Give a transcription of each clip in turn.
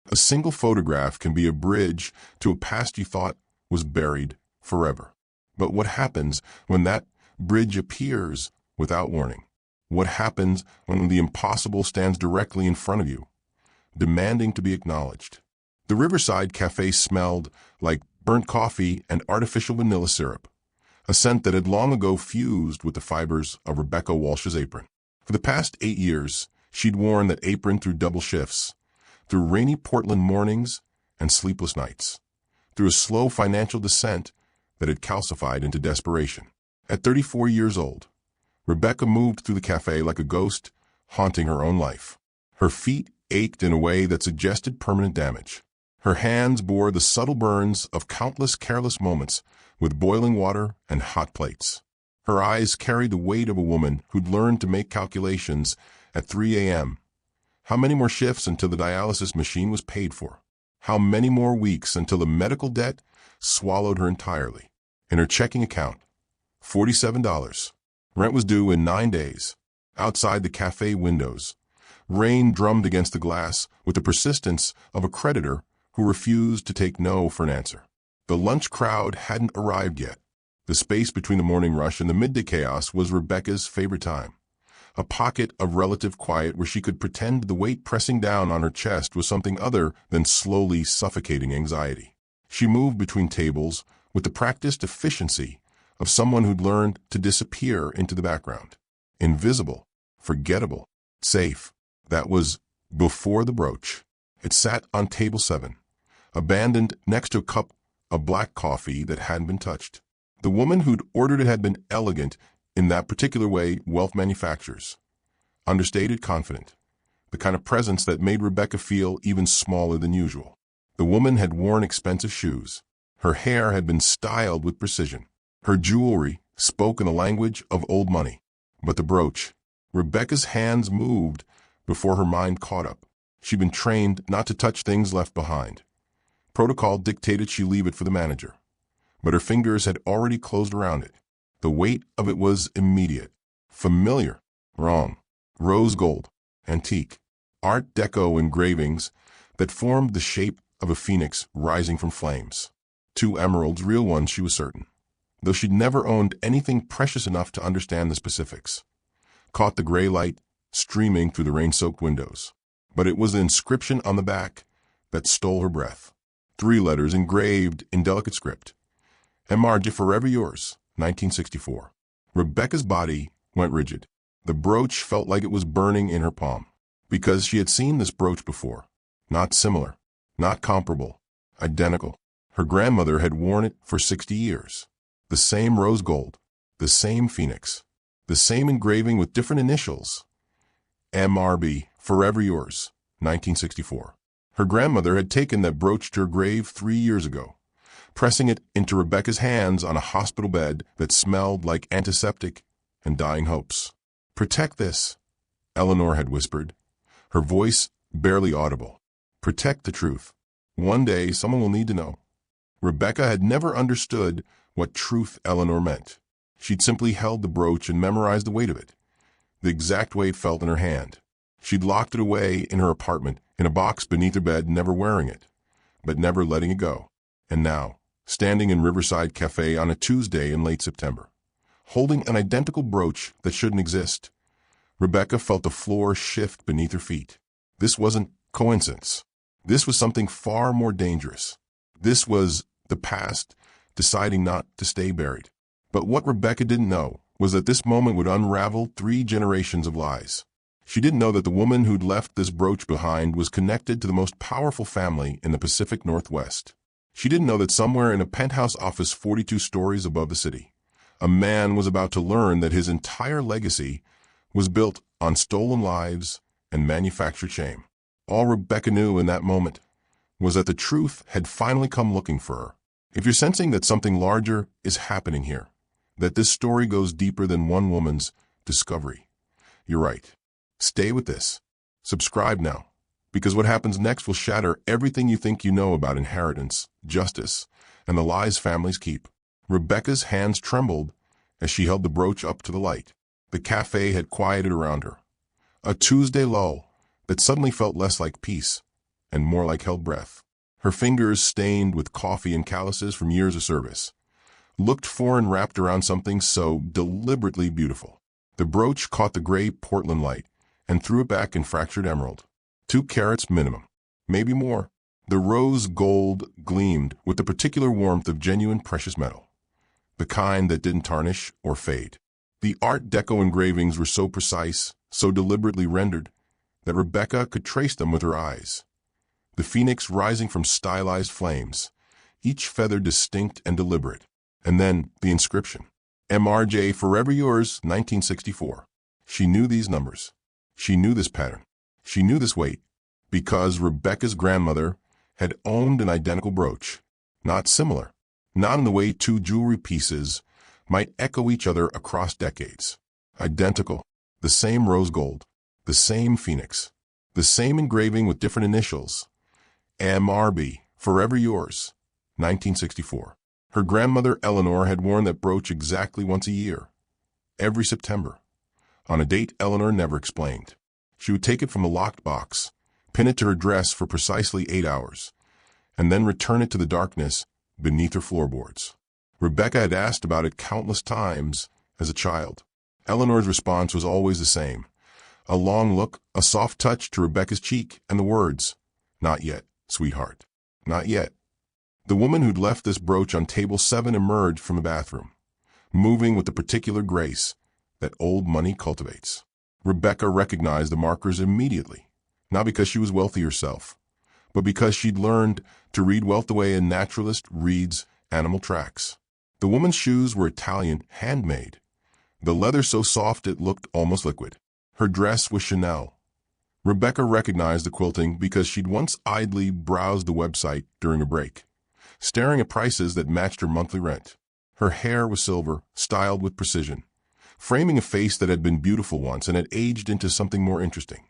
A single photograph can be a bridge to a past you thought was buried forever. But what happens when that bridge appears without warning? What happens when the impossible stands directly in front of you, demanding to be acknowledged? The Riverside Cafe smelled like burnt coffee and artificial vanilla syrup, a scent that had long ago fused with the fibers of Rebecca Walsh's apron. For the past 8 years, she'd worn that apron through double shifts, through rainy Portland mornings and sleepless nights, through a slow financial descent that had calcified into desperation. At 34 years old, Rebecca moved through the cafe like a ghost, haunting her own life. Her feet ached in a way that suggested permanent damage. Her hands bore the subtle burns of countless careless moments with boiling water and hot plates. Her eyes carried the weight of a woman who'd learned to make calculations at 3 a.m. How many more shifts until the dialysis machine was paid for? How many more weeks until the medical debt swallowed her entirely? In her checking account, $47. Rent was due in 9 days. Outside the cafe windows, rain drummed against the glass with the persistence of a creditor who refused to take no for an answer. The lunch crowd hadn't arrived yet. The space between the morning rush and the midday chaos was Rebecca's favorite time. A pocket of relative quiet where she could pretend the weight pressing down on her chest was something other than slowly suffocating anxiety. She moved between tables with the practiced efficiency of someone who'd learned to disappear into the background. Invisible, forgettable, safe. That was before the brooch. It sat on table 7, abandoned next to a cup of black coffee that hadn't been touched. The woman who'd ordered it had been elegant in that particular way wealth manufactures. Understated, confident. The kind of presence that made Rebecca feel even smaller than usual. The woman had worn expensive shoes. Her hair had been styled with precision. Her jewelry spoke in the language of old money. But the brooch. Rebecca's hands moved before her mind caught up. She'd been trained not to touch things left behind. Protocol dictated she leave it for the manager. But her fingers had already closed around it. The weight of it was immediate. Familiar. Wrong. Rose gold. Antique. Art Deco engravings that formed the shape of a phoenix rising from flames. 2 emeralds, real ones, she was certain, though she'd never owned anything precious enough to understand the specifics. Caught the gray light streaming through the rain-soaked windows. But it was the inscription on the back that stole her breath. 3 letters engraved in delicate script. MRG, forever yours, 1964. Rebecca's body went rigid. The brooch felt like it was burning in her palm. Because she had seen this brooch before. Not similar. Not comparable. Identical. Her grandmother had worn it for 60 years. The same rose gold. The same phoenix. The same engraving with different initials. MRB, forever yours, 1964. Her grandmother had taken that brooch to her grave 3 years ago, pressing it into Rebecca's hands on a hospital bed that smelled like antiseptic and dying hopes. Protect this, Eleanor had whispered, her voice barely audible. Protect the truth. One day someone will need to know. Rebecca had never understood what truth Eleanor meant. She'd simply held the brooch and memorized the weight of it, the exact way it felt in her hand. She'd locked it away in her apartment, in a box beneath her bed, never wearing it, but never letting it go. And now, standing in Riverside Cafe on a Tuesday in late September, holding an identical brooch that shouldn't exist, Rebecca felt the floor shift beneath her feet. This wasn't coincidence. This was something far more dangerous. This was the past deciding not to stay buried. But what Rebecca didn't know was that this moment would unravel 3 generations of lies. She didn't know that the woman who'd left this brooch behind was connected to the most powerful family in the Pacific Northwest. She didn't know that somewhere in a penthouse office 42 stories above the city, a man was about to learn that his entire legacy was built on stolen lives and manufactured shame. All Rebecca knew in that moment was that the truth had finally come looking for her. If you're sensing that something larger is happening here, that this story goes deeper than one woman's discovery, you're right. Stay with this. Subscribe now, because what happens next will shatter everything you think you know about inheritance, justice, and the lies families keep. Rebecca's hands trembled as she held the brooch up to the light. The cafe had quieted around her. A Tuesday lull that suddenly felt less like peace and more like held breath. Her fingers, stained with coffee and calluses from years of service, looked foreign wrapped around something so deliberately beautiful. The brooch caught the gray Portland light and threw it back in fractured emerald. 2 carats minimum, maybe more. The rose gold gleamed with the particular warmth of genuine precious metal, the kind that didn't tarnish or fade. The Art Deco engravings were so precise, so deliberately rendered, that Rebecca could trace them with her eyes. The phoenix rising from stylized flames, each feather distinct and deliberate. And then the inscription, MRJ Forever Yours, 1964. She knew these numbers. She knew this pattern. She knew this weight, because Rebecca's grandmother had owned an identical brooch, not similar, not in the way 2 jewelry pieces might echo each other across decades. Identical, the same rose gold, the same phoenix, the same engraving with different initials, MRB, Forever Yours, 1964. Her grandmother Eleanor had worn that brooch exactly once a year, every September, on a date Eleanor never explained. She would take it from a locked box, pin it to her dress for precisely 8 hours, and then return it to the darkness beneath her floorboards. Rebecca had asked about it countless times as a child. Eleanor's response was always the same. A long look, a soft touch to Rebecca's cheek, and the words, "Not yet, sweetheart, not yet." The woman who'd left this brooch on table 7 emerged from the bathroom, moving with the particular grace that old money cultivates. Rebecca recognized the markers immediately. Not because she was wealthy herself, but because she'd learned to read wealth the way a naturalist reads animal tracks. The woman's shoes were Italian, handmade, the leather so soft it looked almost liquid. Her dress was Chanel. Rebecca recognized the quilting because she'd once idly browsed the website during a break, staring at prices that matched her monthly rent. Her hair was silver, styled with precision, framing a face that had been beautiful once and had aged into something more interesting.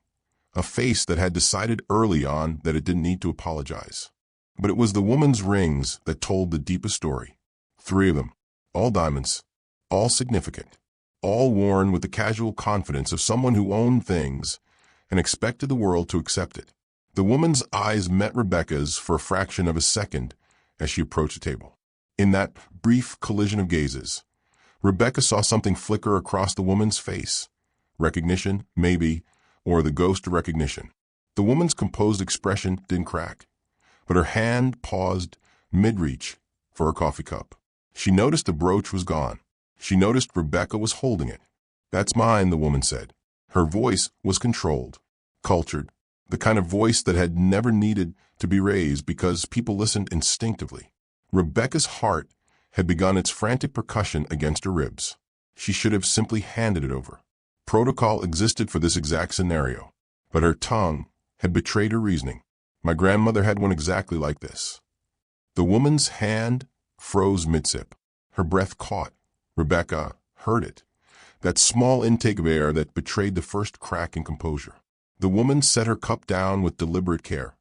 A face that had decided early on that it didn't need to apologize. But it was the woman's rings that told the deepest story. 3 of them, all diamonds, all significant, all worn with the casual confidence of someone who owned things and expected the world to accept it. The woman's eyes met Rebecca's for a fraction of a second as she approached the table. In that brief collision of gazes, Rebecca saw something flicker across the woman's face. Recognition, maybe, or the ghost of recognition. The woman's composed expression didn't crack, but her hand paused mid-reach for her coffee cup. She noticed the brooch was gone. She noticed Rebecca was holding it. "That's mine," the woman said. Her voice was controlled, cultured, the kind of voice that had never needed to be raised because people listened instinctively. Rebecca's heart had begun its frantic percussion against her ribs. She should have simply handed it over. Protocol existed for this exact scenario, but her tongue had betrayed her reasoning. "My grandmother had one exactly like this." The woman's hand froze mid-sip. Her breath caught. Rebecca heard it, that small intake of air that betrayed the first crack in composure. The woman set her cup down with deliberate care,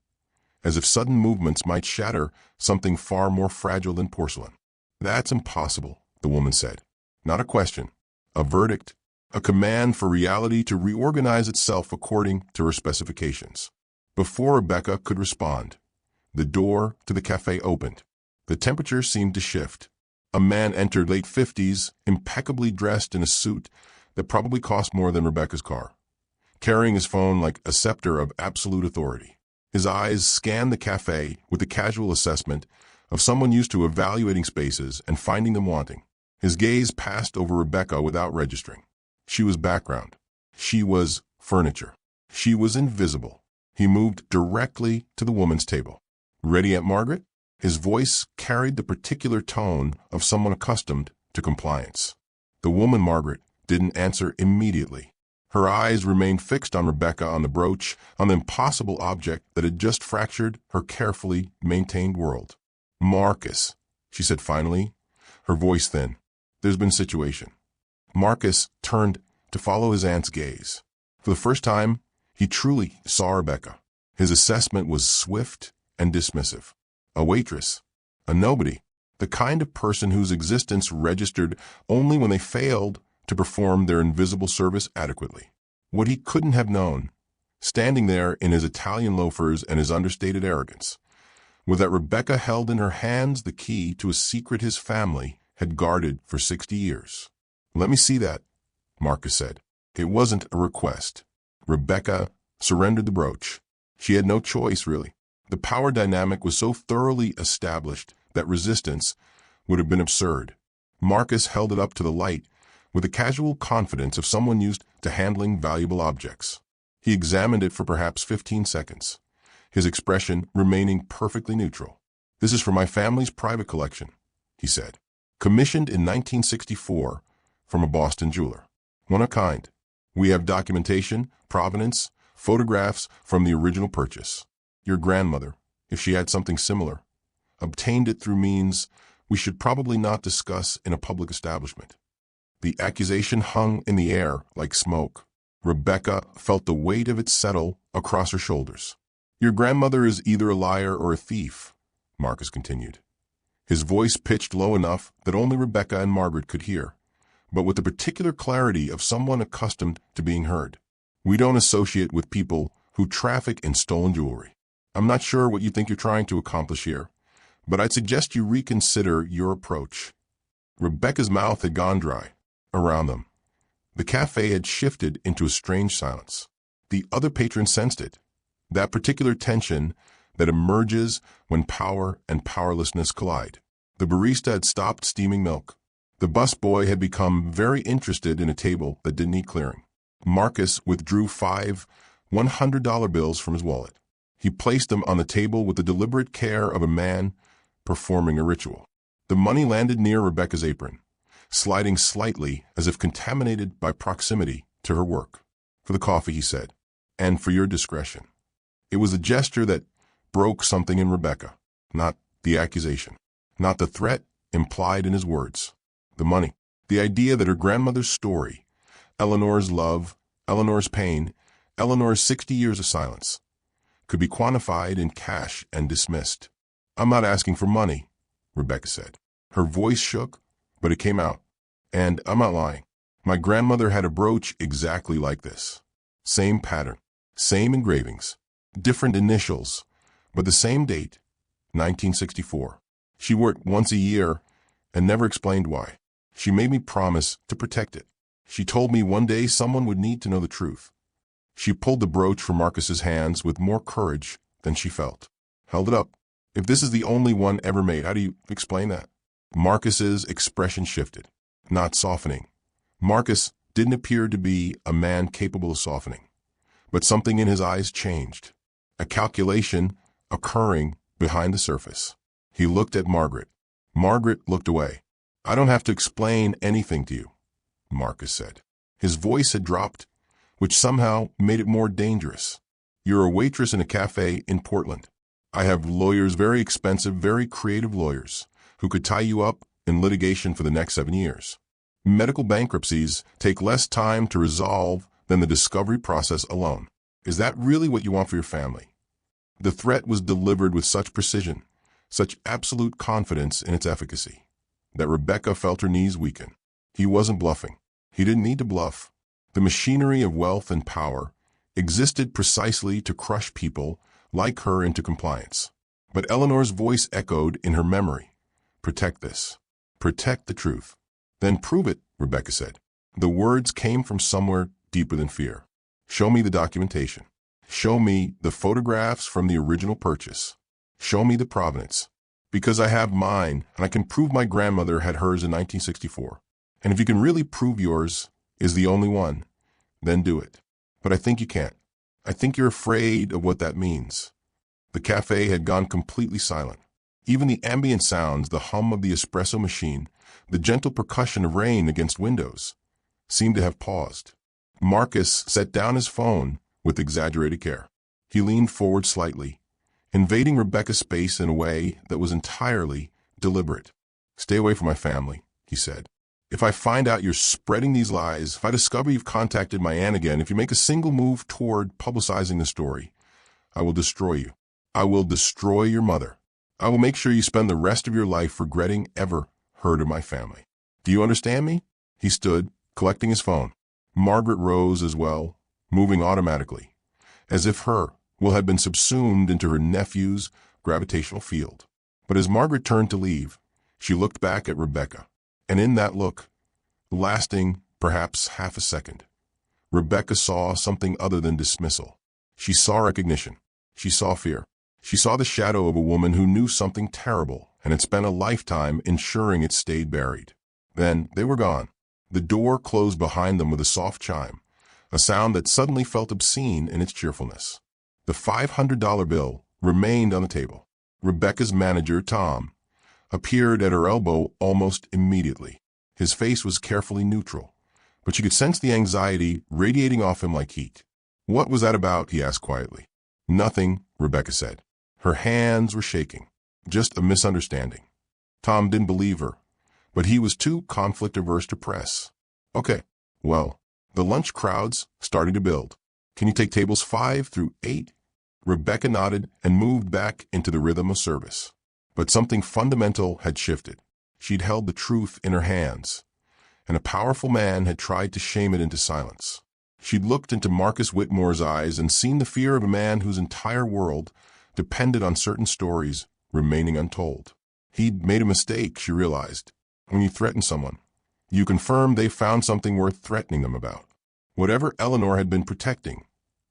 as if sudden movements might shatter something far more fragile than porcelain. "That's impossible," the woman said. Not a question, a verdict. A command for reality to reorganize itself according to her specifications. Before Rebecca could respond, the door to the cafe opened. The temperature seemed to shift. A man entered, late 50s, impeccably dressed in a suit that probably cost more than Rebecca's car, carrying his phone like a scepter of absolute authority. His eyes scanned the cafe with the casual assessment of someone used to evaluating spaces and finding them wanting. His gaze passed over Rebecca without registering. She was background. She was furniture. She was invisible. He moved directly to the woman's table. "Ready, Aunt Margaret?" His voice carried the particular tone of someone accustomed to compliance. The woman, Margaret, didn't answer immediately. Her eyes remained fixed on Rebecca, on the brooch, on the impossible object that had just fractured her carefully maintained world. "Marcus," she said finally, her voice thin, "there's been a situation." Marcus turned to follow his aunt's gaze. For the first time, he truly saw Rebecca. His assessment was swift and dismissive. A waitress, a nobody, the kind of person whose existence registered only when they failed to perform their invisible service adequately. What he couldn't have known standing there in his Italian loafers and his understated arrogance, was that Rebecca held in her hands the key to a secret his family had guarded for 60 years. "Let me see that," Marcus said. It wasn't a request. Rebecca surrendered the brooch. She had no choice, really. The power dynamic was so thoroughly established that resistance would have been absurd. Marcus held it up to the light with the casual confidence of someone used to handling valuable objects. He examined it for perhaps 15 seconds, his expression remaining perfectly neutral. "This is for my family's private collection," he said. "Commissioned in 1964 from a Boston jeweler. One of a kind. We have documentation, provenance, photographs from the original purchase. Your grandmother, if she had something similar, obtained it through means we should probably not discuss in a public establishment." The accusation hung in the air like smoke. Rebecca felt the weight of it settle across her shoulders. "Your grandmother is either a liar or a thief," Marcus continued. His voice pitched low enough that only Rebecca and Margaret could hear, but with the particular clarity of someone accustomed to being heard. "We don't associate with people who traffic in stolen jewelry. I'm not sure what you think you're trying to accomplish here, but I'd suggest you reconsider your approach." Rebecca's mouth had gone dry. Around them, the cafe had shifted into a strange silence. The other patrons sensed it, that particular tension that emerges when power and powerlessness collide. The barista had stopped steaming milk. The busboy had become very interested in a table that didn't need clearing. Marcus withdrew 5 $100 bills from his wallet. He placed them on the table with the deliberate care of a man performing a ritual. The money landed near Rebecca's apron, sliding slightly as if contaminated by proximity to her work. "For the coffee," he said, "and for your discretion." It was a gesture that broke something in Rebecca, not the accusation, not the threat implied in his words. The money, the idea that her grandmother's story, Eleanor's love, Eleanor's pain, Eleanor's 60 years of silence, could be quantified in cash and dismissed. "I'm not asking for money," Rebecca said. Her voice shook, but it came out. "And I'm not lying. My grandmother had a brooch exactly like this. Same pattern, same engravings, different initials, but the same date, 1964. She wore it once a year and never explained why. She made me promise to protect it. She told me one day someone would need to know the truth." She pulled the brooch from Marcus's hands with more courage than she felt. Held it up. "If this is the only one ever made, how do you explain that?" Marcus's expression shifted, not softening. Marcus didn't appear to be a man capable of softening, but something in his eyes changed, a calculation occurring behind the surface. He looked at Margaret. Margaret looked away. "I don't have to explain anything to you," Marcus said. His voice had dropped, which somehow made it more dangerous. "You're a waitress in a cafe in Portland. I have lawyers, very expensive, very creative lawyers, who could tie you up in litigation for the next 7 years. Medical bankruptcies take less time to resolve than the discovery process alone. Is that really what you want for your family?" The threat was delivered with such precision, such absolute confidence in its efficacy, that Rebecca felt her knees weaken. He wasn't bluffing. He didn't need to bluff. The machinery of wealth and power existed precisely to crush people like her into compliance. But Eleanor's voice echoed in her memory. "Protect this. Protect the truth." "Then prove it," Rebecca said. The words came from somewhere deeper than fear. "Show me the documentation. Show me the photographs from the original purchase. Show me the provenance. Because I have mine, and I can prove my grandmother had hers in 1964. And if you can really prove yours is the only one, then do it. But I think you can't. I think you're afraid of what that means." The cafe had gone completely silent. Even the ambient sounds, the hum of the espresso machine, the gentle percussion of rain against windows, seemed to have paused. Marcus set down his phone with exaggerated care. He leaned forward slightly, invading Rebecca's space in a way that was entirely deliberate. "Stay away from my family," he said. "If I find out you're spreading these lies, if I discover you've contacted my aunt again, if you make a single move toward publicizing the story, I will destroy you. I will destroy your mother. I will make sure you spend the rest of your life regretting ever heard of my family. Do you understand me?" He stood, collecting his phone. Margaret rose as well, moving automatically, as if her will had been subsumed into her nephew's gravitational field. But as Margaret turned to leave, she looked back at Rebecca, and in that look, lasting perhaps half a second, Rebecca saw something other than dismissal. She saw recognition. She saw fear. She saw the shadow of a woman who knew something terrible and had spent a lifetime ensuring it stayed buried. Then they were gone. The door closed behind them with a soft chime, a sound that suddenly felt obscene in its cheerfulness. The $500 bill remained on the table. Rebecca's manager, Tom, appeared at her elbow almost immediately. His face was carefully neutral, but she could sense the anxiety radiating off him like heat. "What was that about?" he asked quietly. "Nothing," Rebecca said. Her hands were shaking. "Just a misunderstanding." Tom didn't believe her, but he was too conflict-averse to press. "Okay, well, the lunch crowd's starting to build. Can you take tables 5 through 8? Rebecca nodded and moved back into the rhythm of service. But something fundamental had shifted. She'd held the truth in her hands, and a powerful man had tried to shame it into silence. She'd looked into Marcus Whitmore's eyes and seen the fear of a man whose entire world depended on certain stories remaining untold. He'd made a mistake, she realized. When you threaten someone, you confirm they found something worth threatening them about. Whatever Eleanor had been protecting,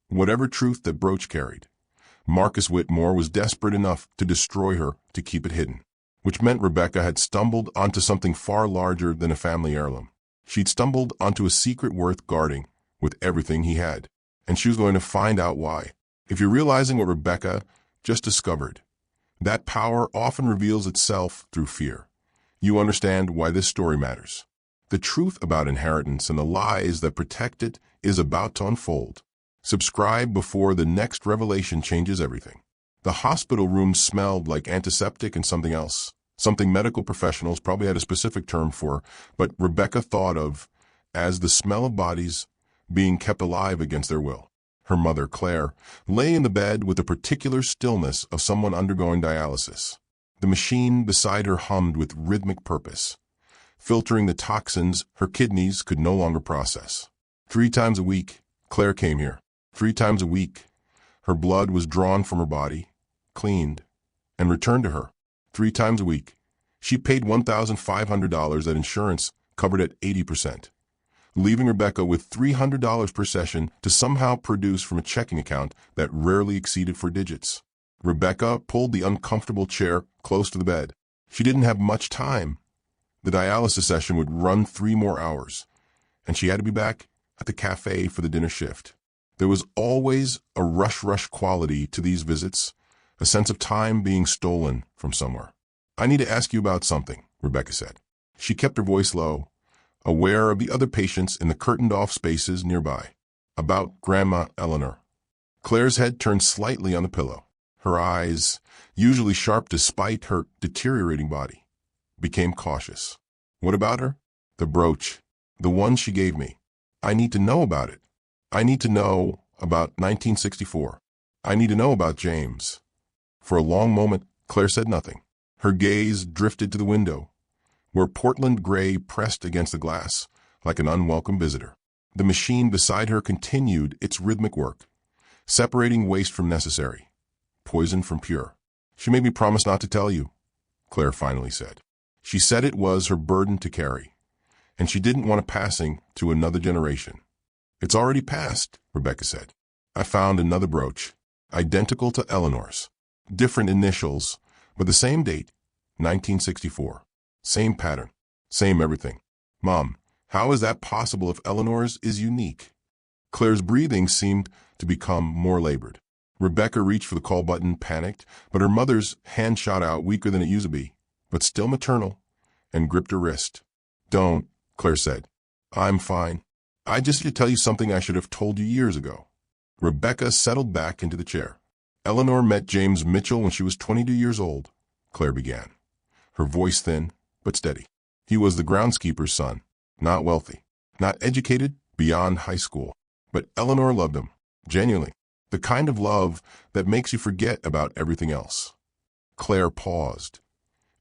whatever truth that brooch carried, Marcus Whitmore was desperate enough to destroy her to keep it hidden, which meant Rebecca had stumbled onto something far larger than a family heirloom. She'd stumbled onto a secret worth guarding with everything he had, and she was going to find out why. If you're realizing what Rebecca just discovered, that power often reveals itself through fear. You understand why this story matters. The truth about inheritance and the lies that protect it is about to unfold. Subscribe before the next revelation changes everything. The hospital room smelled like antiseptic and something else, something medical professionals probably had a specific term for, but Rebecca thought of as the smell of bodies being kept alive against their will. Her mother, Claire, lay in the bed with the particular stillness of someone undergoing dialysis. The machine beside her hummed with rhythmic purpose, filtering the toxins her kidneys could no longer process. 3 times a week, Claire came here. 3 times a week, her blood was drawn from her body, cleaned, and returned to her. 3 times a week, she paid $1,500 that insurance covered at 80%, leaving Rebecca with $300 per session to somehow produce from a checking account that rarely exceeded 4 digits. Rebecca pulled the uncomfortable chair close to the bed. She didn't have much time. The dialysis session would run 3 more hours, and she had to be back at the cafe for the dinner shift. There was always a rush quality to these visits, a sense of time being stolen from somewhere. "I need to ask you about something," Rebecca said. She kept her voice low, aware of the other patients in the curtained-off spaces nearby. "About Grandma Eleanor." Claire's head turned slightly on the pillow. Her eyes, usually sharp despite her deteriorating body, became cautious. "What about her?" "The brooch. The one she gave me. I need to know about it. I need to know about 1964. I need to know about James." For a long moment, Claire said nothing. Her gaze drifted to the window, where Portland gray pressed against the glass like an unwelcome visitor. The machine beside her continued its rhythmic work, separating waste from necessary, poison from pure. "She made me promise not to tell you," Claire finally said. She said it was her burden to carry, and she didn't want it passing to another generation. "It's already passed," Rebecca said. "I found another brooch, identical to Eleanor's. Different initials, but the same date, 1964. Same pattern, same everything. Mom, how is that possible if Eleanor's is unique?" Claire's breathing seemed to become more labored. Rebecca reached for the call button, panicked, but her mother's hand shot out, weaker than it used to be, but still maternal, and gripped her wrist. "Don't," Claire said. "I'm fine. I just need to tell you something I should have told you years ago." Rebecca settled back into the chair. "Eleanor met James Mitchell when she was 22 years old," Claire began, her voice thin but steady. "He was the groundskeeper's son, not wealthy, not educated beyond high school. But Eleanor loved him, genuinely, the kind of love that makes you forget about everything else." Claire paused,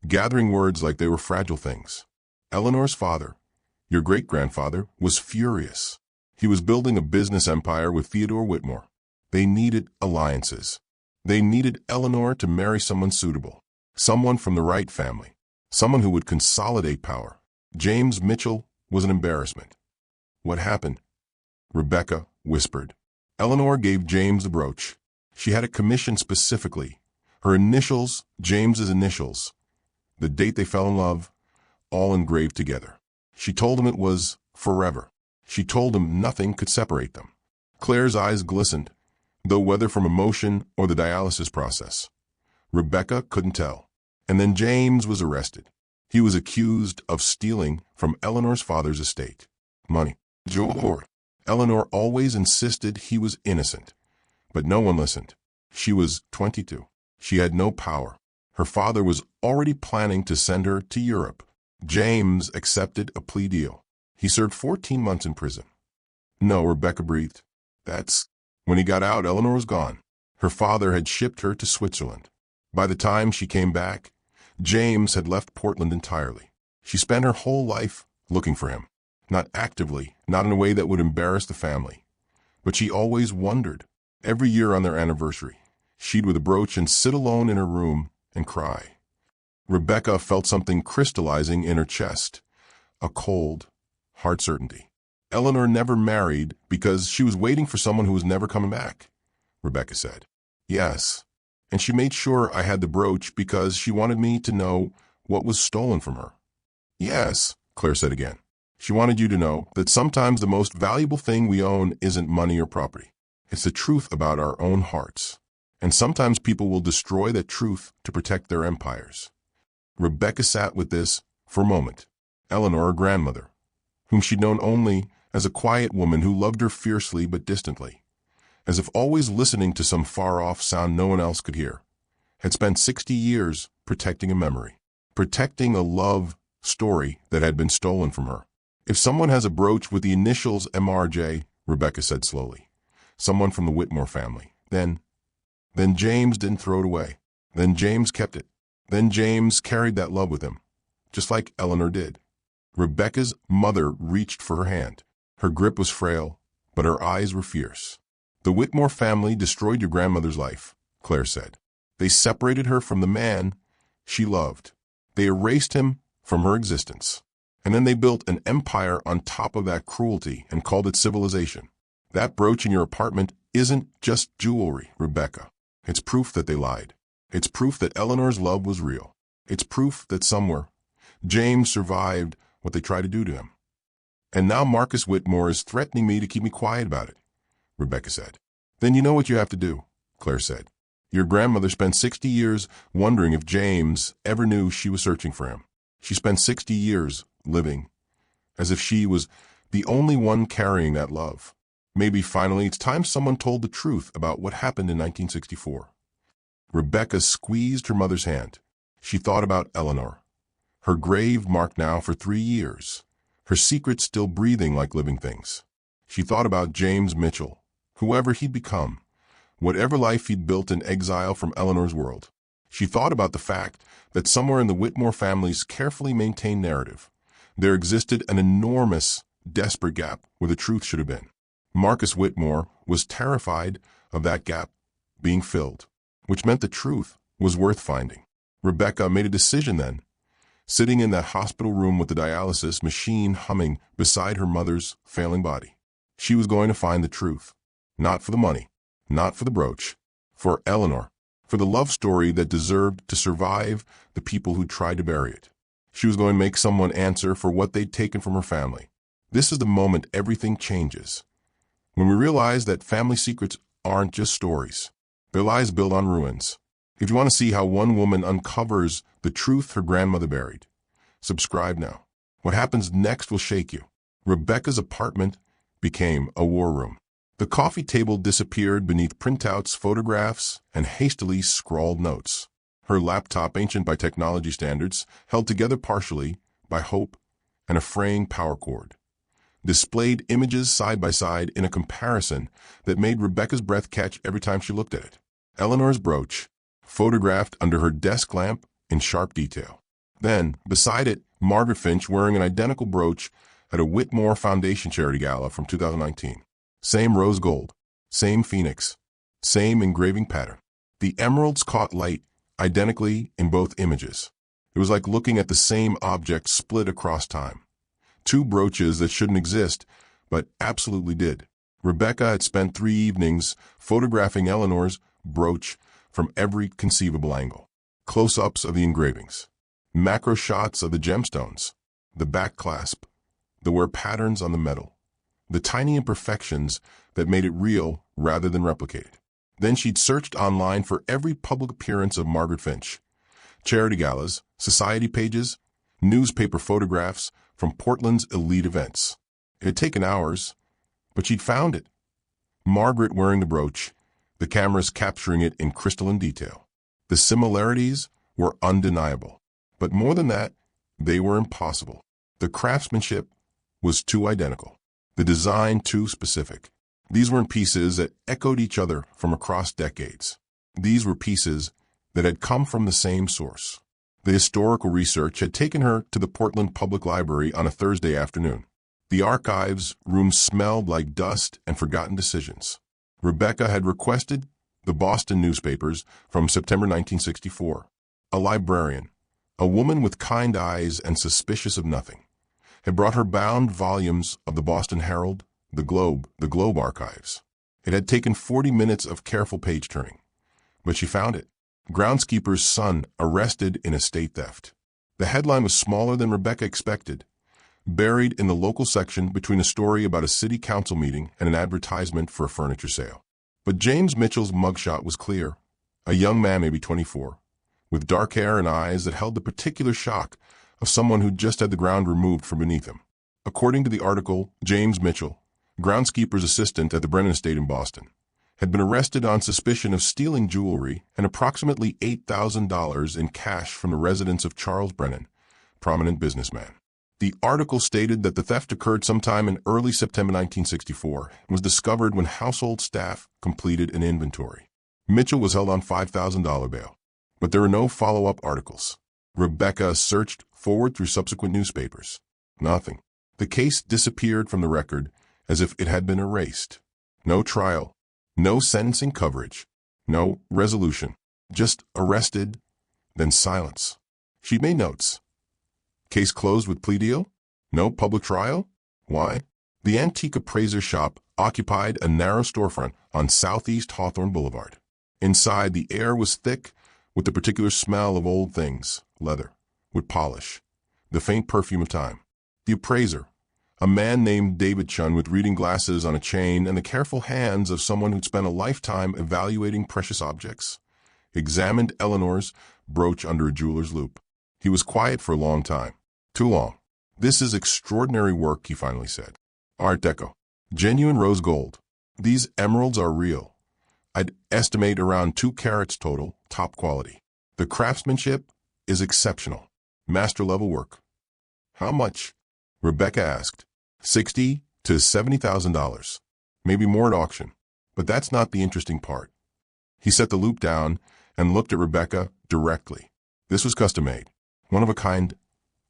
gathering words like they were fragile things. "Eleanor's father, your great-grandfather, was furious. He was building a business empire with Theodore Whitmore. They needed alliances. They needed Eleanor to marry someone suitable, someone from the right family, someone who would consolidate power. James Mitchell was an embarrassment. What happened? Rebecca whispered. Eleanor gave James the brooch. She had it commissioned specifically. Her initials, James's initials, the date they fell in love, all engraved together. She told him it was forever. She told him nothing could separate them. Claire's eyes glistened, though whether from emotion or the dialysis process. Rebecca couldn't tell. And then James was arrested. He was accused of stealing from Eleanor's father's estate. Money. Jewelry. Eleanor always insisted he was innocent, but no one listened. She was 22. She had no power. Her father was already planning to send her to Europe. James accepted a plea deal. He served 14 months in prison. No, Rebecca breathed. When he got out, Eleanor was gone. Her father had shipped her to Switzerland. By the time she came back, James had left Portland entirely. She spent her whole life looking for him. Not actively, not in a way that would embarrass the family. But she always wondered. Every year on their anniversary, she'd with a brooch and sit alone in her room and cry. Rebecca felt something crystallizing in her chest, a cold, hard certainty. Eleanor never married because she was waiting for someone who was never coming back, Rebecca said. Yes, and she made sure I had the brooch because she wanted me to know what was stolen from her. Yes, Claire said again. She wanted you to know that sometimes the most valuable thing we own isn't money or property. It's the truth about our own hearts. And sometimes people will destroy that truth to protect their empires. Rebecca sat with this for a moment. Eleanor, her grandmother, whom she'd known only as a quiet woman who loved her fiercely but distantly, as if always listening to some far-off sound no one else could hear, had spent 60 years protecting a memory, protecting a love story that had been stolen from her. If someone has a brooch with the initials MRJ, Rebecca said slowly, someone from the Whitmore family, then James didn't throw it away. Then James kept it. Then James carried that love with him, just like Eleanor did. Rebecca's mother reached for her hand. Her grip was frail, but her eyes were fierce. The Whitmore family destroyed your grandmother's life, Claire said. They separated her from the man she loved. They erased him from her existence. And then they built an empire on top of that cruelty and called it civilization. That brooch in your apartment isn't just jewelry, Rebecca. It's proof that they lied. It's proof that Eleanor's love was real. It's proof that somewhere, James survived what they tried to do to him. And now Marcus Whitmore is threatening me to keep me quiet about it, Rebecca said. Then you know what you have to do, Claire said. Your grandmother spent 60 years wondering if James ever knew she was searching for him. She spent 60 years living as if she was the only one carrying that love. Maybe finally it's time someone told the truth about what happened in 1964. Rebecca squeezed her mother's hand. She thought about Eleanor, her grave marked now for 3 years, her secrets still breathing like living things. She thought about James Mitchell, whoever he'd become, whatever life he'd built in exile from Eleanor's world. She thought about the fact that somewhere in the Whitmore family's carefully maintained narrative, there existed an enormous, desperate gap where the truth should have been. Marcus Whitmore was terrified of that gap being filled, which meant the truth was worth finding. Rebecca made a decision then, sitting in that hospital room with the dialysis machine humming beside her mother's failing body. She was going to find the truth, not for the money, not for the brooch, for Eleanor, for the love story that deserved to survive the people who tried to bury it. She was going to make someone answer for what they'd taken from her family. This is the moment everything changes. When we realize that family secrets aren't just stories. Their lies built on ruins. If you want to see how one woman uncovers the truth her grandmother buried, subscribe now. What happens next will shake you. Rebecca's apartment became a war room. The coffee table disappeared beneath printouts, photographs, and hastily scrawled notes. Her laptop, ancient by technology standards, held together partially by hope and a fraying power cord, displayed images side by side in a comparison that made Rebecca's breath catch every time she looked at it. Eleanor's brooch, photographed under her desk lamp in sharp detail. Then, beside it, Margaret Finch wearing an identical brooch at a Whitmore Foundation charity gala from 2019. Same rose gold, same phoenix, Same engraving pattern. The emeralds caught light identically in both images. It was like looking at the same object split across time. Two brooches that shouldn't exist, but absolutely did. Rebecca had spent 3 evenings photographing Eleanor's brooch from every conceivable angle. Close-ups of the engravings, macro shots of the gemstones, the back clasp, the wear patterns on the metal, the tiny imperfections that made it real rather than replicated. Then she'd searched online for every public appearance of Margaret Finch, charity galas, society pages, newspaper photographs from Portland's elite events. It had taken hours, but she'd found it. Margaret wearing the brooch, the cameras capturing it in crystalline detail. The similarities were undeniable, but more than that, they were impossible. The craftsmanship was too identical, the design too specific. These weren't pieces that echoed each other from across decades. These were pieces that had come from the same source. The historical research had taken her to the Portland Public Library on a Thursday afternoon. The archives room smelled like dust and forgotten decisions. Rebecca had requested the Boston newspapers from September 1964. A librarian, a woman with kind eyes and suspicious of nothing, had brought her bound volumes of the Boston Herald, the Globe archives. It had taken 40 minutes of careful page-turning, but she found it. Groundskeeper's son arrested in estate theft. The headline was smaller than Rebecca expected, buried in the local section between a story about a city council meeting and an advertisement for a furniture sale. But James Mitchell's mugshot was clear. A young man, maybe 24, with dark hair and eyes that held the particular shock of someone who'd just had the ground removed from beneath him. According to the article, James Mitchell, groundskeeper's assistant at the Brennan estate in Boston, had been arrested on suspicion of stealing jewelry and approximately $8,000 in cash from the residence of Charles Brennan, prominent businessman. The article stated that the theft occurred sometime in early September 1964 and was discovered when household staff completed an inventory. Mitchell was held on $5,000 bail, but there were no follow-up articles. Rebecca searched forward through subsequent newspapers. Nothing. The case disappeared from the record as if it had been erased. No trial, no sentencing coverage, no resolution. Just arrested, then silence. She made notes. Case closed with plea deal? No public trial? Why? The antique appraiser shop occupied a narrow storefront on Southeast Hawthorne Boulevard. Inside, the air was thick with the particular smell of old things, leather, wood polish, the faint perfume of time. The appraiser, a man named David Chun with reading glasses on a chain and the careful hands of someone who'd spent a lifetime evaluating precious objects, examined Eleanor's brooch under a jeweler's loupe. He was quiet for a long time. Too long. "This is extraordinary work," he finally said. "Art Deco. Genuine rose gold. These emeralds are real. I'd estimate around 2 carats total, top quality. The craftsmanship is exceptional. Master-level work." "How much?" Rebecca asked. $60,000 to $70,000. Maybe more at auction. But that's not the interesting part. He set the loupe down and looked at Rebecca directly. This was custom-made. One of a kind,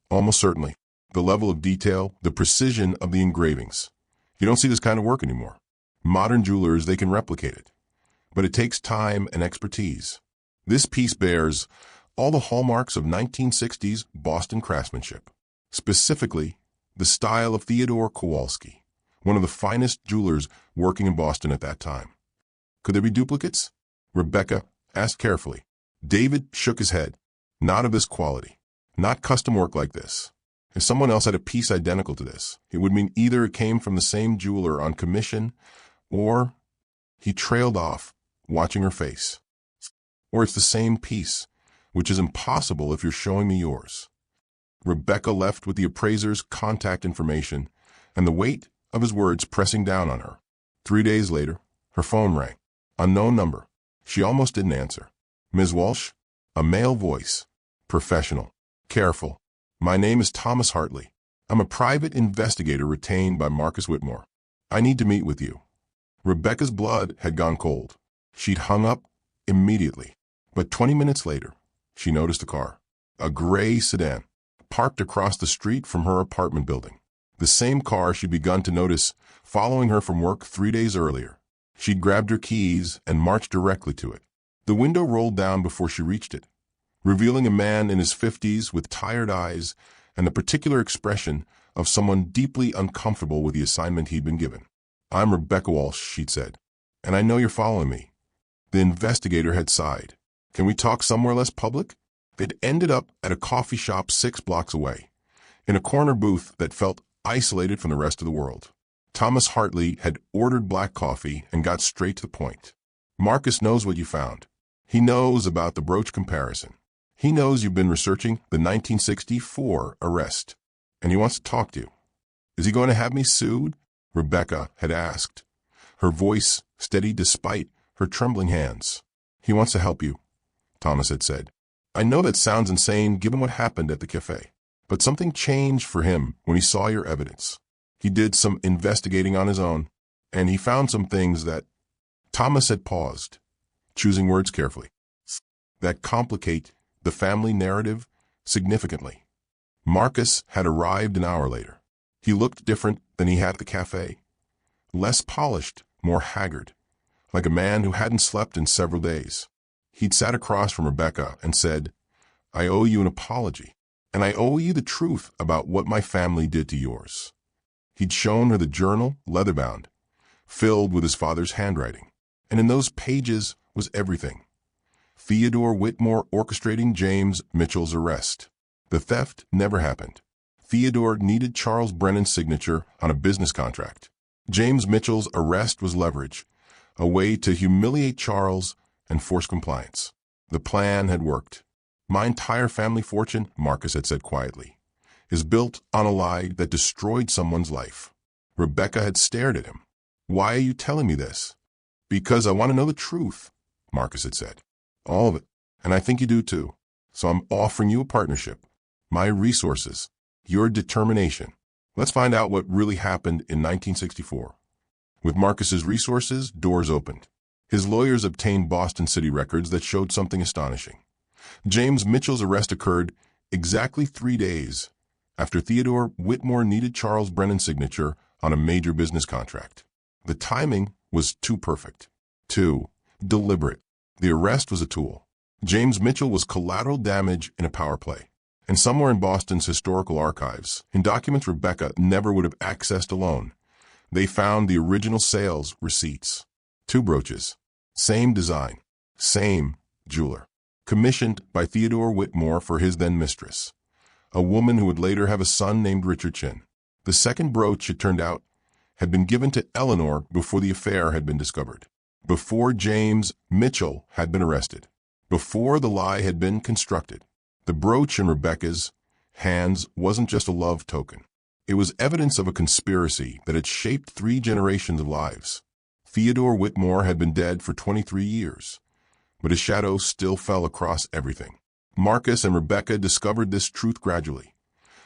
almost certainly. The level of detail, the precision of the engravings. You don't see this kind of work anymore. Modern jewelers, they can replicate it. But it takes time and expertise. This piece bears all the hallmarks of 1960s Boston craftsmanship. Specifically, the style of Theodore Kowalski, one of the finest jewelers working in Boston at that time. Could there be duplicates? Rebecca asked carefully. David shook his head. Not of this quality. Not custom work like this. If someone else had a piece identical to this, it would mean either it came from the same jeweler on commission, or... He trailed off, watching her face. Or it's the same piece, which is impossible if you're showing me yours. Rebecca left with the appraiser's contact information and the weight of his words pressing down on her. 3 days later, her phone rang. Unknown number. She almost didn't answer. "Ms. Walsh?" A male voice. Professional. Careful. "My name is Thomas Hartley. I'm a private investigator retained by Marcus Whitmore. I need to meet with you." Rebecca's blood had gone cold. She'd hung up immediately. But 20 minutes later, she noticed a car. A gray sedan, parked across the street from her apartment building. The same car she'd begun to notice following her from work 3 days earlier. She'd grabbed her keys and marched directly to it. The window rolled down before she reached it, revealing a man in his 50s with tired eyes and the particular expression of someone deeply uncomfortable with the assignment he'd been given. "I'm Rebecca Walsh," she'd said, "and I know you're following me." The investigator had sighed. "Can we talk somewhere less public?" They'd ended up at a coffee shop 6 blocks away, in a corner booth that felt isolated from the rest of the world. Thomas Hartley had ordered black coffee and got straight to the point. "Marcus knows what you found. He knows about the brooch comparison. He knows you've been researching the 1964 arrest, and he wants to talk to you." "Is he going to have me sued?" Rebecca had asked, her voice steady despite her trembling hands. "He wants to help you," Thomas had said. "I know that sounds insane given what happened at the cafe, but something changed for him when he saw your evidence. He did some investigating on his own, and he found some things that—" Thomas had paused, choosing words carefully, "that complicate the family narrative significantly." Marcus had arrived an hour later. He looked different than he had at the cafe. Less polished, more haggard, like a man who hadn't slept in several days. He'd sat across from Rebecca and said, "I owe you an apology, and I owe you the truth about what my family did to yours." He'd shown her the journal, leather-bound, filled with his father's handwriting, and in those pages was everything. Theodore Whitmore orchestrating James Mitchell's arrest. The theft never happened. Theodore needed Charles Brennan's signature on a business contract. James Mitchell's arrest was leverage, a way to humiliate Charles and force compliance. The plan had worked. "My entire family fortune," Marcus had said quietly, "is built on a lie that destroyed someone's life." Rebecca had stared at him. "Why are you telling me this?" "Because I want to know the truth," Marcus had said. "All of it. And I think you do too. So I'm offering you a partnership. My resources. Your determination. Let's find out what really happened in 1964. With Marcus's resources, doors opened. His lawyers obtained Boston City records that showed something astonishing. James Mitchell's arrest occurred exactly 3 days after Theodore Whitmore needed Charles Brennan's signature on a major business contract. The timing was too perfect, too deliberate. The arrest was a tool. James Mitchell was collateral damage in a power play. And somewhere in Boston's historical archives, in documents Rebecca never would have accessed alone, they found the original sales receipts. 2 brooches. Same design. Same jeweler. Commissioned by Theodore Whitmore for his then-mistress, a woman who would later have a son named Richard Chin. The second brooch, it turned out, had been given to Eleanor before the affair had been discovered, before James Mitchell had been arrested, before the lie had been constructed. The brooch in Rebecca's hands wasn't just a love token. It was evidence of a conspiracy that had shaped 3 generations of lives. Theodore Whitmore had been dead for 23 years, but his shadow still fell across everything. Marcus and Rebecca discovered this truth gradually,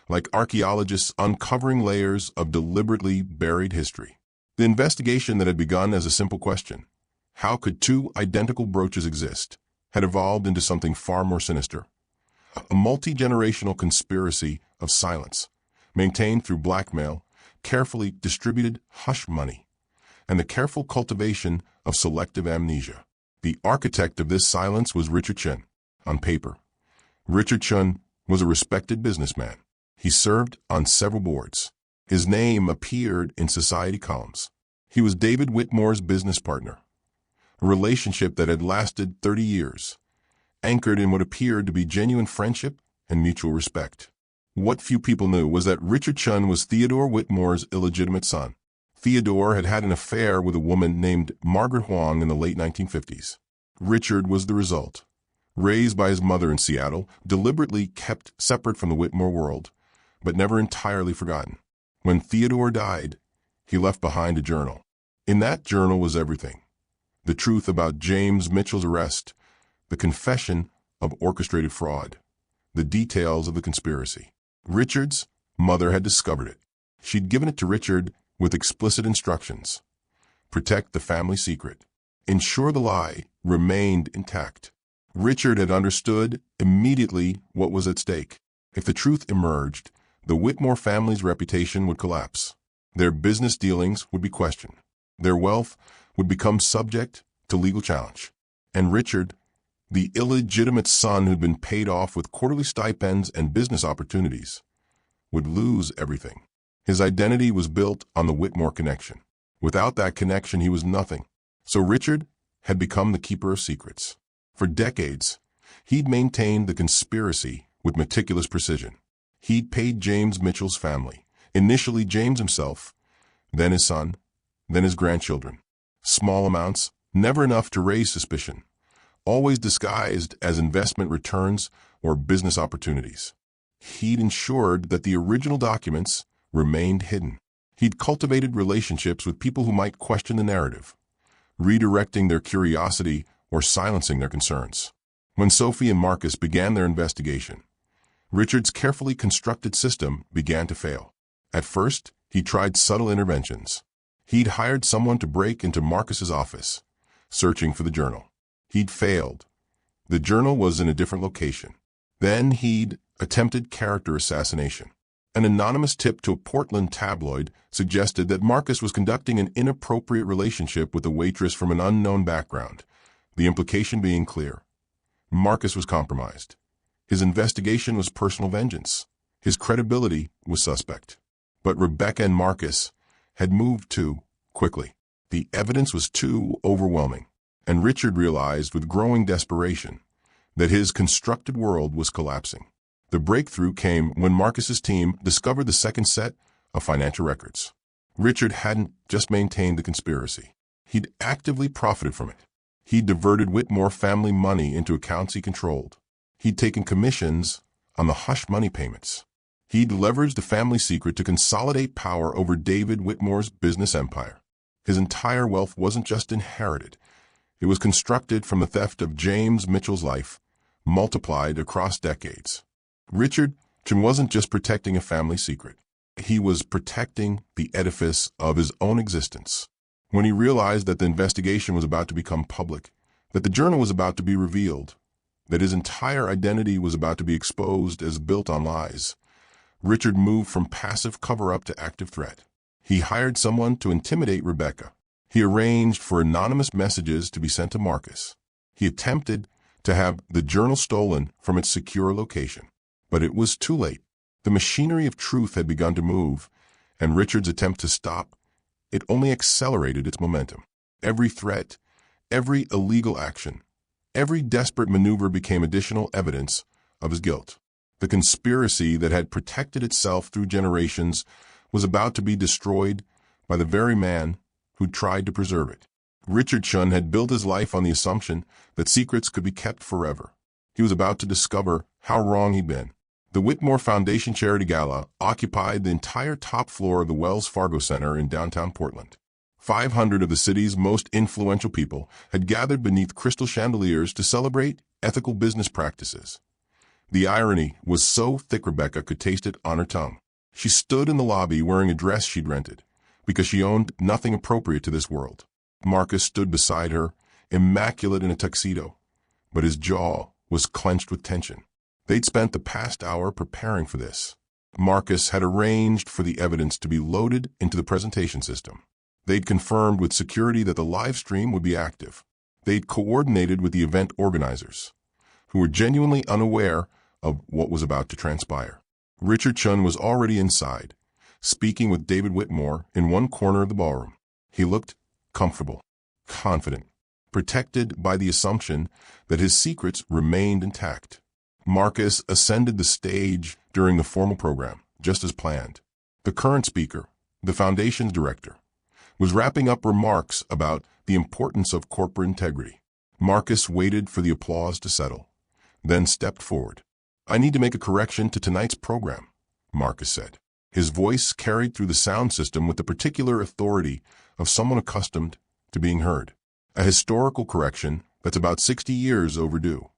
like archaeologists uncovering layers of deliberately buried history. The investigation that had begun as a simple question, how could 2 identical brooches exist, had evolved into something far more sinister. A multi-generational conspiracy of silence, maintained through blackmail, carefully distributed hush money, and the careful cultivation of selective amnesia. The architect of this silence was Richard Chin, on paper. Richard Chin was a respected businessman. He served on several boards. His name appeared in society columns. He was David Whitmore's business partner, a relationship that had lasted 30 years, anchored in what appeared to be genuine friendship and mutual respect. What few people knew was that Richard Chin was Theodore Whitmore's illegitimate son. Theodore had had an affair with a woman named Margaret Huang in the late 1950s. Richard was the result. Raised by his mother in Seattle, deliberately kept separate from the Whitmore world, but never entirely forgotten. When Theodore died, he left behind a journal. In that journal was everything. The truth about James Mitchell's arrest, the confession of orchestrated fraud, the details of the conspiracy. Richard's mother had discovered it. She'd given it to Richard with explicit instructions. Protect the family secret. Ensure the lie remained intact. Richard had understood immediately what was at stake. If the truth emerged, the Whitmore family's reputation would collapse. Their business dealings would be questioned. Their wealth would become subject to legal challenge. And Richard, the illegitimate son who'd been paid off with quarterly stipends and business opportunities, would lose everything. His identity was built on the Whitmore connection. Without that connection, he was nothing. So Richard had become the keeper of secrets. For decades, he'd maintained the conspiracy with meticulous precision. He'd paid James Mitchell's family, initially James himself, then his son, then his grandchildren. Small amounts, never enough to raise suspicion, always disguised as investment returns or business opportunities. He'd ensured that the original documents remained hidden. He'd cultivated relationships with people who might question the narrative, redirecting their curiosity or silencing their concerns. When Sophie and Marcus began their investigation, Richard's carefully constructed system began to fail. At first, he tried subtle interventions. He'd hired someone to break into Marcus's office, searching for the journal. He'd failed. The journal was in a different location. Then he'd attempted character assassination. An anonymous tip to a Portland tabloid suggested that Marcus was conducting an inappropriate relationship with a waitress from an unknown background, the implication being clear. Marcus was compromised. His investigation was personal vengeance. His credibility was suspect. But Rebecca and Marcus had moved too quickly. The evidence was too overwhelming, and Richard realized with growing desperation that his constructed world was collapsing. The breakthrough came when Marcus's team discovered the second set of financial records. Richard hadn't just maintained the conspiracy. He'd actively profited from it. He'd diverted Whitmore family money into accounts he controlled. He'd taken commissions on the hush money payments. He'd leveraged the family secret to consolidate power over David Whitmore's business empire. His entire wealth wasn't just inherited. It was constructed from the theft of James Mitchell's life, multiplied across decades. Richard wasn't just protecting a family secret. He was protecting the edifice of his own existence. When he realized that the investigation was about to become public, that the journal was about to be revealed, that his entire identity was about to be exposed as built on lies, Richard moved from passive cover-up to active threat. He hired someone to intimidate Rebecca. He arranged for anonymous messages to be sent to Marcus. He attempted to have the journal stolen from its secure location. But it was too late. The machinery of truth had begun to move, and Richard's attempt to stop it only accelerated its momentum. Every threat, every illegal action, every desperate maneuver became additional evidence of his guilt. The conspiracy that had protected itself through generations was about to be destroyed by the very man who tried to preserve it. Richard Shun had built his life on the assumption that secrets could be kept forever. He was about to discover how wrong he'd been. The Whitmore Foundation Charity Gala occupied the entire top floor of the Wells Fargo Center in downtown Portland. 500 of the city's most influential people had gathered beneath crystal chandeliers to celebrate ethical business practices. The irony was so thick Rebecca could taste it on her tongue. She stood in the lobby wearing a dress she'd rented, because she owned nothing appropriate to this world. Marcus stood beside her, immaculate in a tuxedo, but his jaw was clenched with tension. They'd spent the past hour preparing for this. Marcus had arranged for the evidence to be loaded into the presentation system. They'd confirmed with security that the live stream would be active. They'd coordinated with the event organizers, who were genuinely unaware of what was about to transpire. Richard Shun was already inside, speaking with David Whitmore in one corner of the ballroom. He looked comfortable, confident, protected by the assumption that his secrets remained intact. Marcus ascended the stage during the formal program, just as planned. The current speaker, the foundation's director, was wrapping up remarks about the importance of corporate integrity. Marcus waited for the applause to settle, then stepped forward. "I need to make a correction to tonight's program," Marcus said. His voice carried through the sound system with the particular authority of someone accustomed to being heard. A historical correction that's about 60 years overdue.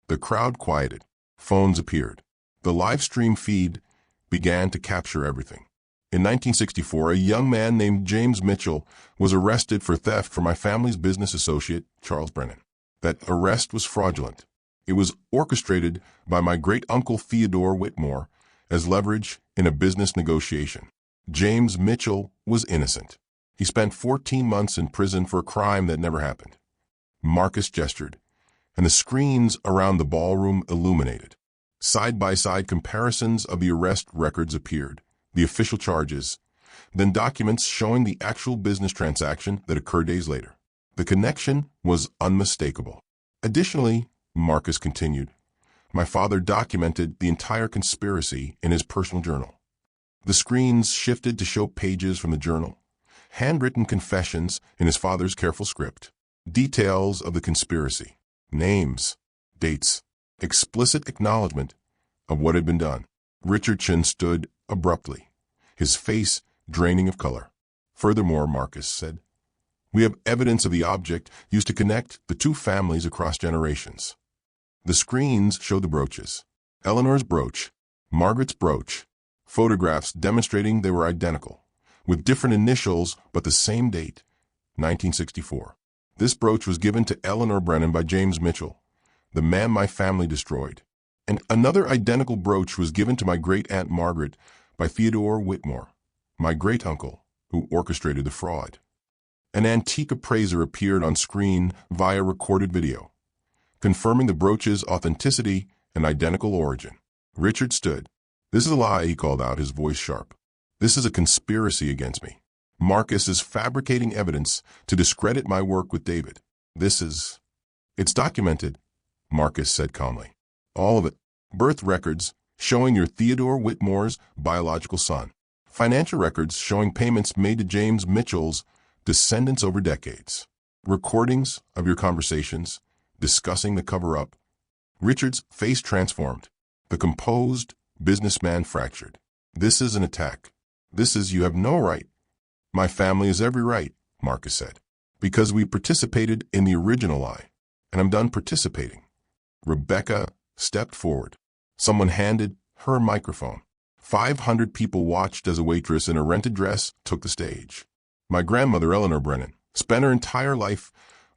The crowd quieted. Phones appeared. The live stream feed began to capture everything. In 1964, a young man named James Mitchell was arrested for theft from my family's business associate, Charles Brennan. That arrest was fraudulent. It was orchestrated by my great-uncle Theodore Whitmore as leverage in a business negotiation. James Mitchell was innocent. He spent 14 months in prison for a crime that never happened. Marcus gestured, and the screens around the ballroom illuminated. Side-by-side comparisons of the arrest records appeared, the official charges, then documents showing the actual business transaction that occurred days later. The connection was unmistakable. Additionally, Marcus continued, my father documented the entire conspiracy in his personal journal. The screens shifted to show pages from the journal, handwritten confessions in his father's careful script, details of the conspiracy, names, dates, explicit acknowledgement of what had been done. Richardson stood abruptly, his face draining of color. Furthermore, Marcus said, we have evidence of the object used to connect the two families across generations. The screens showed the brooches. Eleanor's brooch, Margaret's brooch, photographs demonstrating they were identical, with different initials but the same date, 1964. This brooch was given to Eleanor Brennan by James Mitchell, the man my family destroyed. And another identical brooch was given to my great-aunt Margaret by Theodore Whitmore, my great-uncle, who orchestrated the fraud. An antique appraiser appeared on screen via recorded video, confirming the brooch's authenticity and identical origin. Richard stood. This is a lie, he called out, his voice sharp. This is a conspiracy against me. Marcus is fabricating evidence to discredit my work with David. It's documented, Marcus said calmly. All of it. Birth records showing you're Theodore Whitmore's biological son. Financial records showing payments made to James Mitchell's descendants over decades. Recordings of your conversations discussing the cover-up. Richard's face transformed. The composed businessman fractured. This is an attack. You have no right. My family has every right, Marcus said, because we participated in the original lie, and I'm done participating. Rebecca stepped forward. Someone handed her a microphone. 500 people watched as a waitress in a rented dress took the stage. My grandmother, Eleanor Brennan, spent her entire life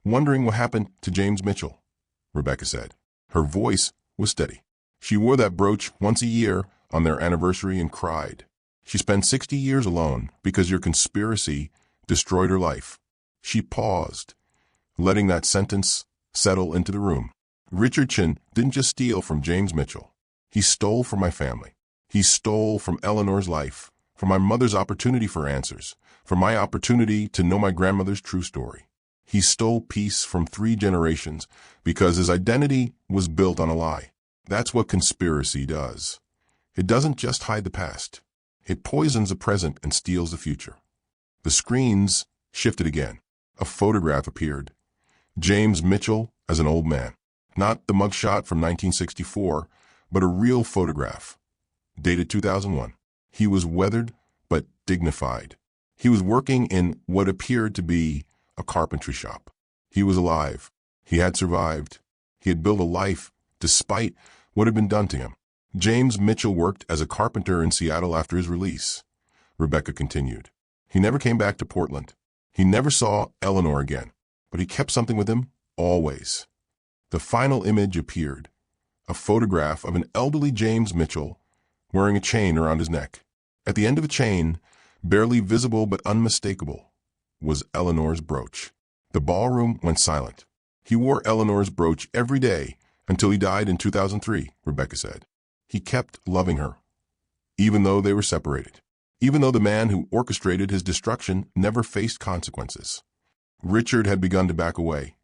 wondering what happened to James Mitchell, Rebecca said. Her voice was steady. She wore that brooch once a year on their anniversary and cried. She spent 60 years alone because your conspiracy destroyed her life. She paused, letting that sentence settle into the room. Richardson didn't just steal from James Mitchell. He stole from my family. He stole from Eleanor's life, from my mother's opportunity for answers, from my opportunity to know my grandmother's true story. He stole peace from 3 generations because his identity was built on a lie. That's what conspiracy does. It doesn't just hide the past. It poisons the present and steals the future. The screens shifted again. A photograph appeared. James Mitchell as an old man. Not the mugshot from 1964, but a real photograph. Dated 2001. He was weathered but dignified. He was working in what appeared to be a carpentry shop. He was alive. He had survived. He had built a life despite what had been done to him. James Mitchell worked as a carpenter in Seattle after his release. Rebecca continued. He never came back to Portland. He never saw Eleanor again, but he kept something with him, always. The final image appeared, a photograph of an elderly James Mitchell wearing a chain around his neck. At the end of the chain, barely visible but unmistakable, was Eleanor's brooch. The ballroom went silent. He wore Eleanor's brooch every day until he died in 2003, Rebecca said. He kept loving her, even though they were separated, even though the man who orchestrated his destruction never faced consequences. Richard had begun to back away,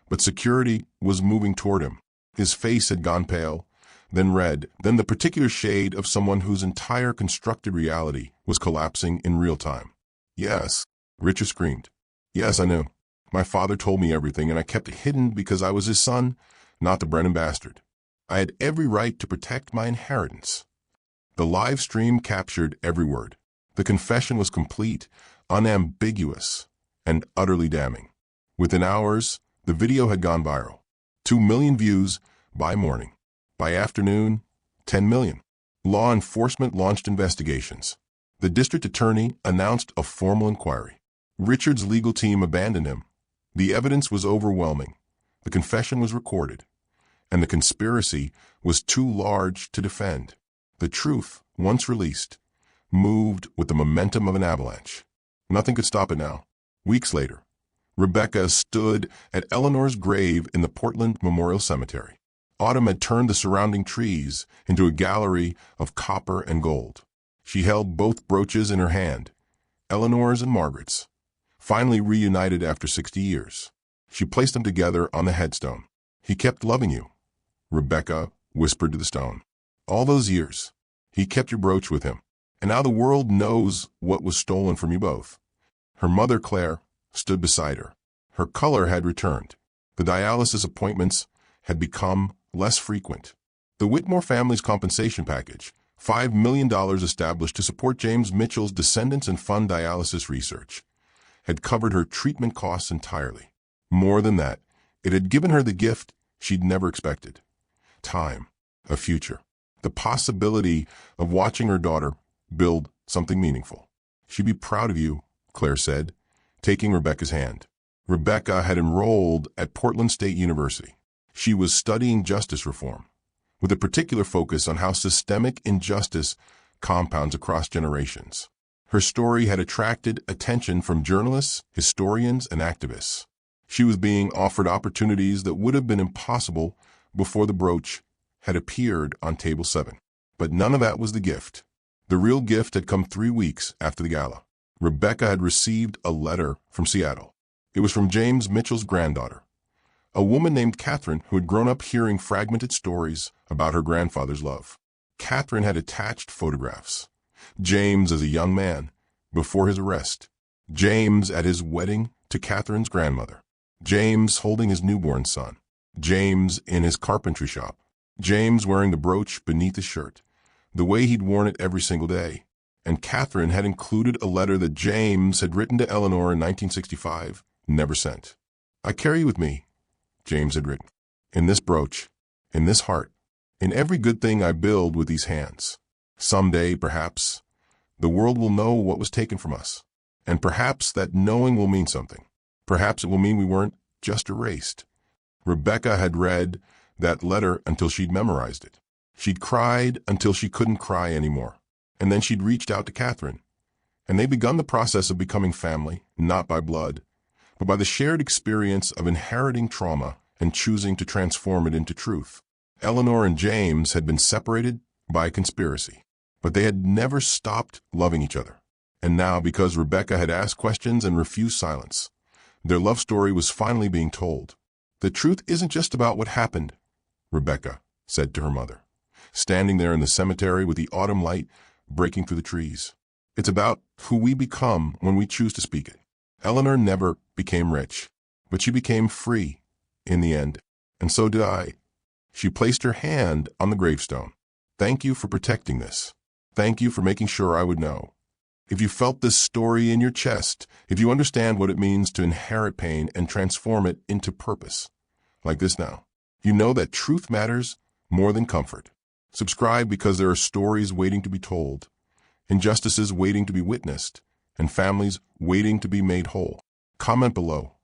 but security was moving toward him. His face had gone pale, then red, then the particular shade of someone whose entire constructed reality was collapsing in real time. Yes, Richard screamed. Yes, I knew. My father told me everything, and I kept it hidden because I was his son, not the Brennan bastard. I had every right to protect my inheritance. The live stream captured every word. The confession was complete, unambiguous, and utterly damning. Within hours, the video had gone viral. 2 million views by morning. By afternoon, 10 million. Law enforcement launched investigations. The district attorney announced a formal inquiry. Richard's legal team abandoned him. The evidence was overwhelming. The confession was recorded, and the conspiracy was too large to defend. The truth, once released, moved with the momentum of an avalanche. Nothing could stop it now. Weeks later, Rebecca stood at Eleanor's grave in the Portland Memorial Cemetery. Autumn had turned the surrounding trees into a gallery of copper and gold. She held both brooches in her hand, Eleanor's and Margaret's, finally reunited after 60 years. She placed them together on the headstone. "He kept loving you," Rebecca whispered to the stone. "All those years, he kept your brooch with him. And now the world knows what was stolen from you both." Her mother, Claire, stood beside her. Her color had returned. The dialysis appointments had become less frequent. The Whitmore family's compensation package, $5 million established to support James Mitchell's descendants and fund dialysis research, had covered her treatment costs entirely. More than that, it had given her the gift she'd never expected: time, a future, the possibility of watching her daughter build something meaningful. "She'd be proud of you," Claire said, taking Rebecca's hand. Rebecca had enrolled at Portland State University. She was studying justice reform, with a particular focus on how systemic injustice compounds across generations. Her story had attracted attention from journalists, historians, and activists. She was being offered opportunities that would have been impossible before the brooch had appeared on Table 7. But none of that was the gift. The real gift had come 3 weeks after the gala. Rebecca had received a letter from Seattle. It was from James Mitchell's granddaughter, a woman named Catherine who had grown up hearing fragmented stories about her grandfather's love. Catherine had attached photographs. James as a young man, before his arrest. James at his wedding to Catherine's grandmother. James holding his newborn son. James in his carpentry shop. James wearing the brooch beneath his shirt, the way he'd worn it every single day. And Catherine had included a letter that James had written to Eleanor in 1965, never sent. "I carry you with me," James had written, "in this brooch, in this heart, in every good thing I build with these hands. Someday, perhaps, the world will know what was taken from us. And perhaps that knowing will mean something. Perhaps it will mean we weren't just erased." Rebecca had read that letter until she'd memorized it. She'd cried until she couldn't cry anymore. And then she'd reached out to Catherine. And they'd begun the process of becoming family, not by blood, but by the shared experience of inheriting trauma and choosing to transform it into truth. Eleanor and James had been separated by conspiracy, but they had never stopped loving each other. And now, because Rebecca had asked questions and refused silence, their love story was finally being told. "The truth isn't just about what happened," Rebecca said to her mother, standing there in the cemetery with the autumn light breaking through the trees. "It's about who we become when we choose to speak it." Eleanor never became rich, but she became free in the end, and so did I. She placed her hand on the gravestone. "Thank you for protecting this. Thank you for making sure I would know. If you felt this story in your chest, if you understand what it means to inherit pain and transform it into purpose, like this now, you know that truth matters more than comfort. Subscribe because there are stories waiting to be told, injustices waiting to be witnessed, and families waiting to be made whole. Comment below.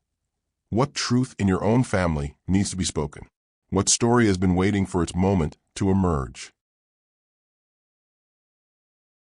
What truth in your own family needs to be spoken? What story has been waiting for its moment to emerge?